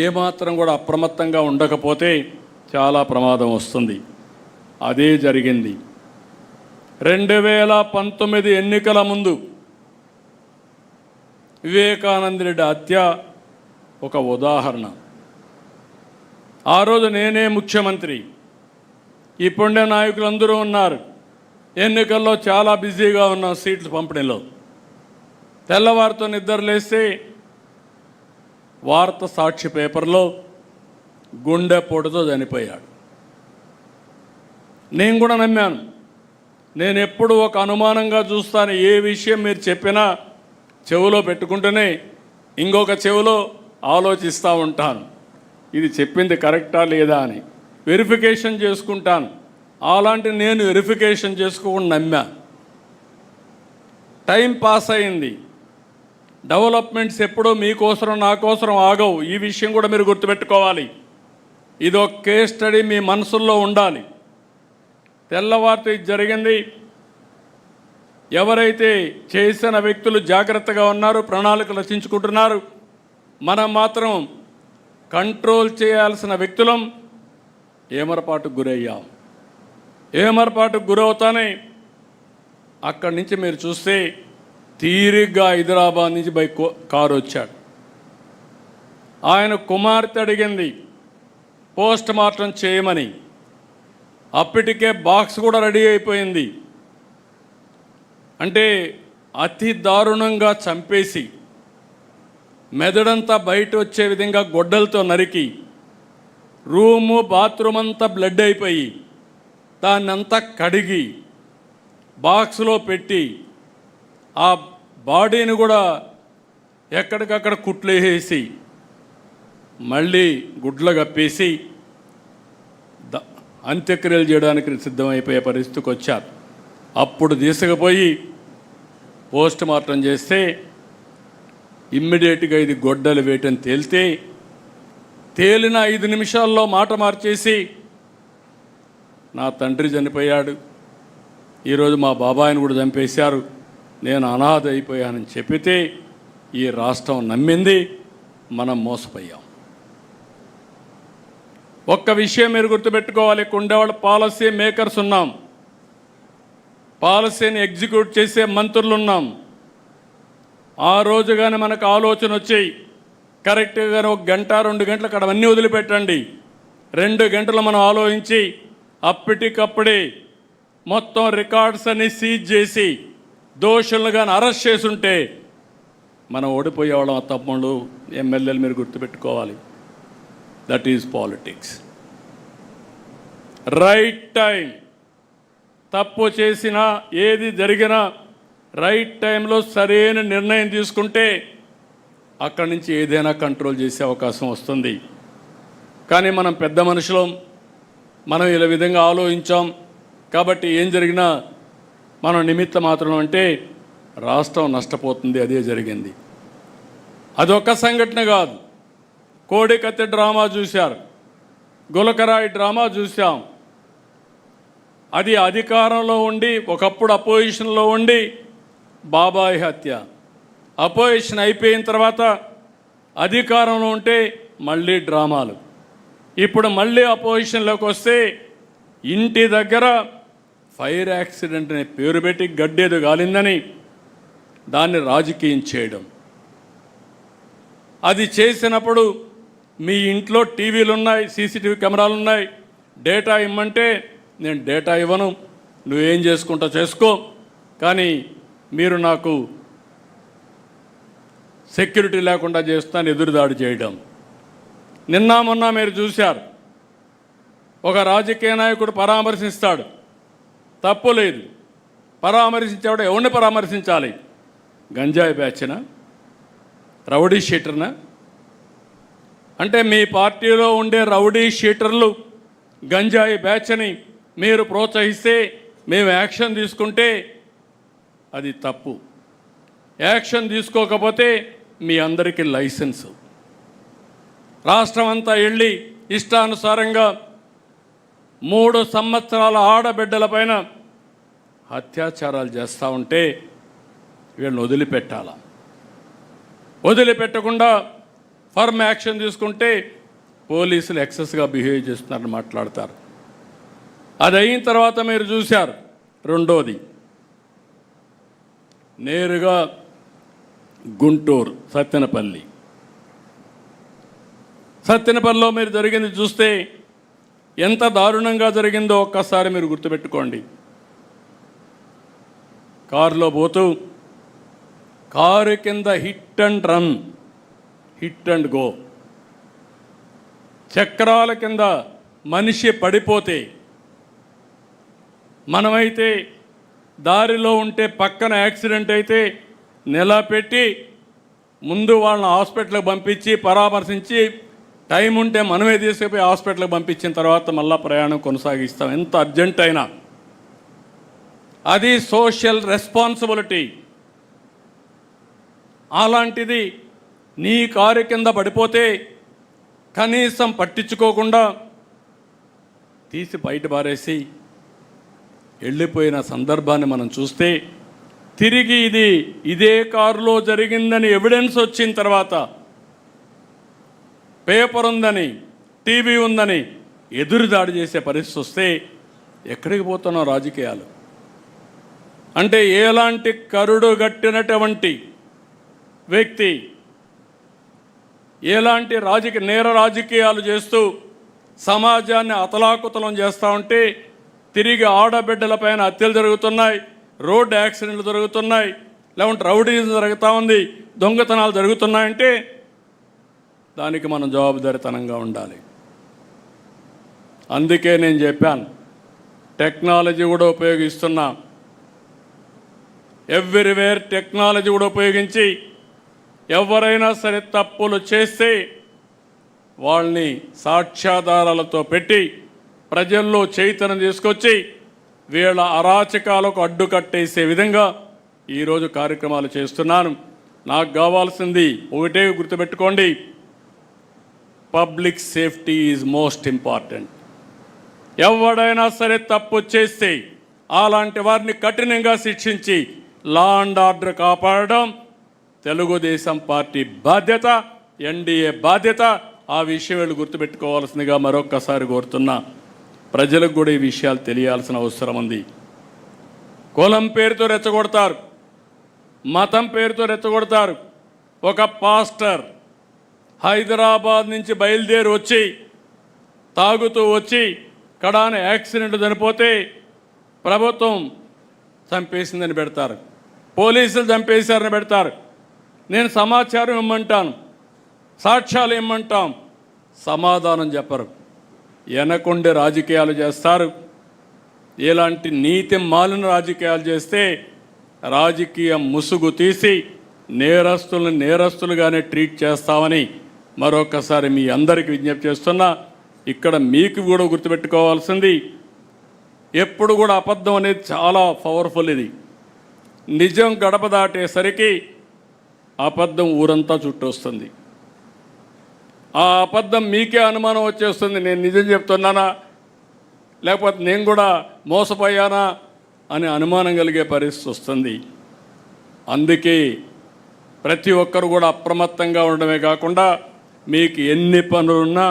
ఏమాత్రం కూడా అప్రమత్తంగా ఉండకపోతే చాలా ప్రమాదం వస్తుంది. అదే జరిగింది. 2019 ఎన్నికల ముందు వివేకానంద రెడ్డి హత్య ఒక ఉదాహరణ. ఆ రోజు నేనే ముఖ్యమంత్రి, ఇప్పుడే నాయకులందరూ ఉన్నారు. ఎన్నికల్లో చాలా బిజీగా ఉన్నాం సీట్లు పంపిణీలో. తెల్లవారితో నిద్రలేస్తే వార్త సాక్షి పేపర్లో గుండెపోటుతో చనిపోయాడు. నేను కూడా నమ్మాను. నేను ఎప్పుడు ఒక అనుమానంగా చూస్తాను. ఏ విషయం మీరు చెప్పినా చెవిలో పెట్టుకుంటూనే ఇంకొక చెవిలో ఆలోచిస్తూ ఉంటాను, ఇది చెప్పింది కరెక్టా లేదా అని వెరిఫికేషన్ చేసుకుంటాను. అలాంటి నేను వెరిఫికేషన్ చేసుకోకుండా నమ్మా. టైం పాస్ అయింది. డెవలప్మెంట్స్ ఎప్పుడూ మీకోసరం నా కోసం ఆగవు. ఈ విషయం కూడా మీరు గుర్తుపెట్టుకోవాలి. ఇది ఒక కేస్ స్టడీ మీ మనసుల్లో ఉండాలి. తెల్లవారితో ఇది జరిగింది. ఎవరైతే చేసిన వ్యక్తులు జాగ్రత్తగా ఉన్నారు, ప్రణాళిక రచించుకుంటున్నారు, మనం మాత్రం కంట్రోల్ చేయాల్సిన వ్యక్తులం ఏమరపాటుకు గురయ్యాం. ఏమరపాటుకు గురవుతానే అక్కడి నుంచి మీరు చూస్తే తీరిగ్గా హైదరాబాద్ నుంచి కారు వచ్చాడు. ఆయన కుమార్తె అడిగింది పోస్ట్ మార్టం చేయమని. అప్పటికే బాక్స్ కూడా రెడీ అయిపోయింది. అంటే అతి దారుణంగా చంపేసి మెదడంతా బయట వచ్చే విధంగా గొడ్డలతో నరికి రూము బాత్రూమ్ అంతా బ్లడ్ అయిపోయి దాన్నంతా కడిగి బాక్స్లో పెట్టి ఆ బాడీని కూడా ఎక్కడికక్కడ కుట్లేసి మళ్ళీ గుడ్లు కప్పేసి అంత్యక్రియలు చేయడానికి సిద్ధమైపోయే పరిస్థితికి వచ్చారు. అప్పుడు తీసుకుపోయి పోస్ట్ మార్టం చేస్తే ఇమ్మీడియట్గా ఇది గొడ్డలు వేయటం తేలిన 5 నిమిషాల్లో మాట మార్చేసి నా తండ్రి చనిపోయాడు, ఈరోజు మా బాబాయిని కూడా చంపేశారు, నేను అనాథ అయిపోయానని చెప్పితే ఈ రాష్ట్రం నమ్మింది. మనం మోసపోయాం. ఒక్క విషయం మీరు గుర్తుపెట్టుకోవాలి. కుండేవాళ్ళ పాలసీ మేకర్స్ ఉన్నాం, పాలసీని ఎగ్జిక్యూట్ చేసే మంత్రులు ఉన్నాం. ఆ రోజు కానీ మనకు ఆలోచన వచ్చాయి కరెక్ట్గా 1 గంట 2 గంటలు అక్కడ అన్నీ వదిలిపెట్టండి, 2 గంటలు మనం ఆలోచించి అప్పటికప్పుడే మొత్తం రికార్డ్స్ అన్ని సీజ్ చేసి దోషులను కానీ అరెస్ట్ చేసుంటే మనం ఓడిపోయేవాళ్ళం. తమ్ముళ్ళు ఎమ్మెల్యేలు మీరు గుర్తుపెట్టుకోవాలి. That is politics. Right time. తప్పు చేసినా ఏది జరిగినా రైట్ టైంలో సరైన నిర్ణయం తీసుకుంటే అక్కడి నుంచి ఏదైనా కంట్రోల్ చేసే అవకాశం వస్తుంది. కానీ మనం పెద్ద మనుషులం, మనం ఇలా విధంగా ఆలోచించాం కాబట్టి ఏం జరిగినా మనం నిమిత్త మాత్రం అంటే రాష్ట్రం నష్టపోతుంది. అదే జరిగింది. అదొక్క సంఘటన కాదు. కోడికత్తి డ్రామా చూశారు, గులకరాయి డ్రామా చూసాం. అది అధికారంలో ఉండి ఒకప్పుడు అపోజిషన్లో ఉండి బాబాయ్ హత్య, అపోజిషన్ అయిపోయిన తర్వాత అధికారంలో ఉంటే మళ్ళీ డ్రామాలు. ఇప్పుడు మళ్ళీ అపోజిషన్లోకి వస్తే ఇంటి దగ్గర ఫైర్ యాక్సిడెంట్ అనే పేరు పెట్టి గడ్డేదో గాలిందని దాన్ని రాజకీయం చేయడం. అది చేసినప్పుడు మీ ఇంట్లో టీవీలు ఉన్నాయి, సీసీటీవీ కెమెరాలు ఉన్నాయి, డేటా ఇమ్మంటే నేను డేటా ఇవ్వను, నువ్వేం చేసుకుంటా చేసుకో, కానీ మీరు నాకు సెక్యూరిటీ లేకుండా చేస్తాను ఎదురుదాడి చేయడం. నిన్న మొన్న మీరు చూశారు, ఒక రాజకీయ నాయకుడు పరామర్శిస్తాడు, తప్పు లేదు, పరామర్శించేవాడు ఎవరిని పరామర్శించాలి? గంజాయి బ్యాచ్నా, రౌడీ షీటర్నా? అంటే మీ పార్టీలో ఉండే రౌడీ షీటర్లు గంజాయి బ్యాచ్ని మీరు ప్రోత్సహిస్తే మేము యాక్షన్ తీసుకుంటే అది తప్పు. యాక్షన్ తీసుకోకపోతే మీ అందరికీ లైసెన్సు. రాష్ట్రం అంతా వెళ్ళి ఇష్టానుసారంగా 3 సంవత్సరాల ఆడబిడ్డలపైన అత్యాచారాలు చేస్తూ ఉంటే వీళ్ళని వదిలిపెట్టాలా? వదిలిపెట్టకుండా ఫర్మ్ యాక్షన్ తీసుకుంటే పోలీసులు ఎక్సెస్గా బిహేవ్ చేస్తున్నారని మాట్లాడతారు. అది అయిన తర్వాత మీరు చూశారు. రెండోది నేరుగా గుంటూరు సత్తెనపల్లిలో మీరు జరిగింది చూస్తే ఎంత దారుణంగా జరిగిందో ఒక్కసారి మీరు గుర్తుపెట్టుకోండి. కారులో పోతూ కారు కింద హిట్ అండ్ గో, చక్రాల కింద మనిషి పడిపోతే మనమైతే దారిలో ఉంటే పక్కన యాక్సిడెంట్ అయితే నిలబెట్టి ముందు వాళ్ళని హాస్పిటల్కి పంపించి పరామర్శించి టైం ఉంటే మనమే తీసుకుపోయి హాస్పిటల్కి పంపించిన తర్వాత మళ్ళీ ప్రయాణం కొనసాగిస్తాం, ఎంత అర్జెంట్ అయినా. అది సోషల్ రెస్పాన్సిబిలిటీ. అలాంటిది నీ కారు కింద పడిపోతే కనీసం పట్టించుకోకుండా తీసి బయట పారేసి వెళ్ళిపోయిన సందర్భాన్ని మనం చూస్తే, తిరిగి ఇదే కారులో జరిగిందని ఎవిడెన్స్ వచ్చిన తర్వాత, పేపర్ ఉందని టీవీ ఉందని ఎదురుదాడి చేసే పరిస్థితి వస్తే ఎక్కడికి పోతున్నాం రాజకీయాలు? అంటే ఎలాంటి కరుడు గట్టినటువంటి వ్యక్తి ఎలాంటి నేర రాజకీయాలు చేస్తూ సమాజాన్ని అతలాకుతలం చేస్తూ ఉంటే తిరిగి ఆడబిడ్డలపైన హత్యలు జరుగుతున్నాయి, రోడ్డు యాక్సిడెంట్లు జరుగుతున్నాయి, లేకుంటే రౌడీజం జరుగుతూ ఉంది, దొంగతనాలు జరుగుతున్నాయంటే దానికి మనం జవాబుదారీతనంగా ఉండాలి. అందుకే నేను చెప్పాను, టెక్నాలజీ కూడా ఉపయోగిస్తున్నా. ఎవ్రీవేర్ టెక్నాలజీ కూడా ఉపయోగించి ఎవరైనా సరే తప్పులు చేస్తే వాళ్ళని సాక్ష్యాధారాలతో పెట్టి ప్రజల్లో చైతన్యం తీసుకొచ్చి వీళ్ళ అరాచకాలకు అడ్డుకట్టేసే విధంగా ఈరోజు కార్యక్రమాలు చేస్తున్నాను. నాకు కావాల్సింది ఒకటే గుర్తుపెట్టుకోండి, public safety is most important. ఎవడైనా సరే తప్పు చేస్తే అలాంటి వారిని కఠినంగా శిక్షించి లా అండ్ ఆర్డర్ కాపాడడం తెలుగుదేశం పార్టీ బాధ్యత, ఎన్డీఏ బాధ్యత. ఆ విషయం వీళ్ళు గుర్తుపెట్టుకోవాల్సిందిగా మరొక్కసారి కోరుతున్నా. ప్రజలకు కూడా ఈ విషయాలు తెలియాల్సిన అవసరం ఉంది. కులం పేరుతో రెచ్చగొడతారు, మతం పేరుతో రెచ్చగొడతారు. ఒక పాస్టర్ హైదరాబాద్ నుంచి బయలుదేరి వచ్చి తాగుతూ వచ్చి కడాన యాక్సిడెంట్ చనిపోతే ప్రభుత్వం చంపేసిందని పెడతారు, పోలీసులు చంపేశారని పెడతారు. నేను సమాచారం ఇమ్మంటాను, సాక్ష్యాలు ఇమ్మంటాం, సమాధానం చెప్పరు. వెనకుండే రాజకీయాలు చేస్తారు. ఇలాంటి నీతి మాలిన రాజకీయాలు చేస్తే రాజకీయ ముసుగు తీసి నేరస్తులను నేరస్తులుగానే ట్రీట్ చేస్తామని మరొకసారి మీ అందరికీ విజ్ఞప్తి చేస్తున్నా. ఇక్కడ మీకు కూడా గుర్తుపెట్టుకోవాల్సింది, ఎప్పుడు కూడా అబద్ధం అనేది చాలా పవర్ఫుల్. ఇది నిజం గడప దాటేసరికి అబద్ధం ఊరంతా చుట్టొస్తుంది. ఆ అబద్ధం మీకే అనుమానం వచ్చేస్తుంది, నేను నిజం చెప్తున్నానా లేకపోతే నేను కూడా మోసపోయానా అని అనుమానం కలిగే పరిస్థితి వస్తుంది. అందుకే ప్రతి ఒక్కరు కూడా అప్రమత్తంగా ఉండడమే కాకుండా మీకు ఎన్ని పనులున్నా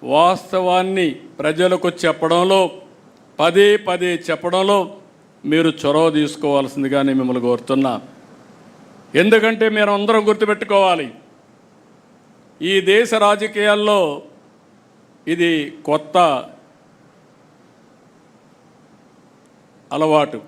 వాస్తవాన్ని ప్రజలకు చెప్పడంలో, పదే పదే చెప్పడంలో మీరు చొరవ తీసుకోవాల్సిందిగా నేను మిమ్మల్ని కోరుతున్నా. ఎందుకంటే మీరు అందరం గుర్తుపెట్టుకోవాలి, ఈ దేశ రాజకీయాల్లో ఇది కొత్త అలవాటు.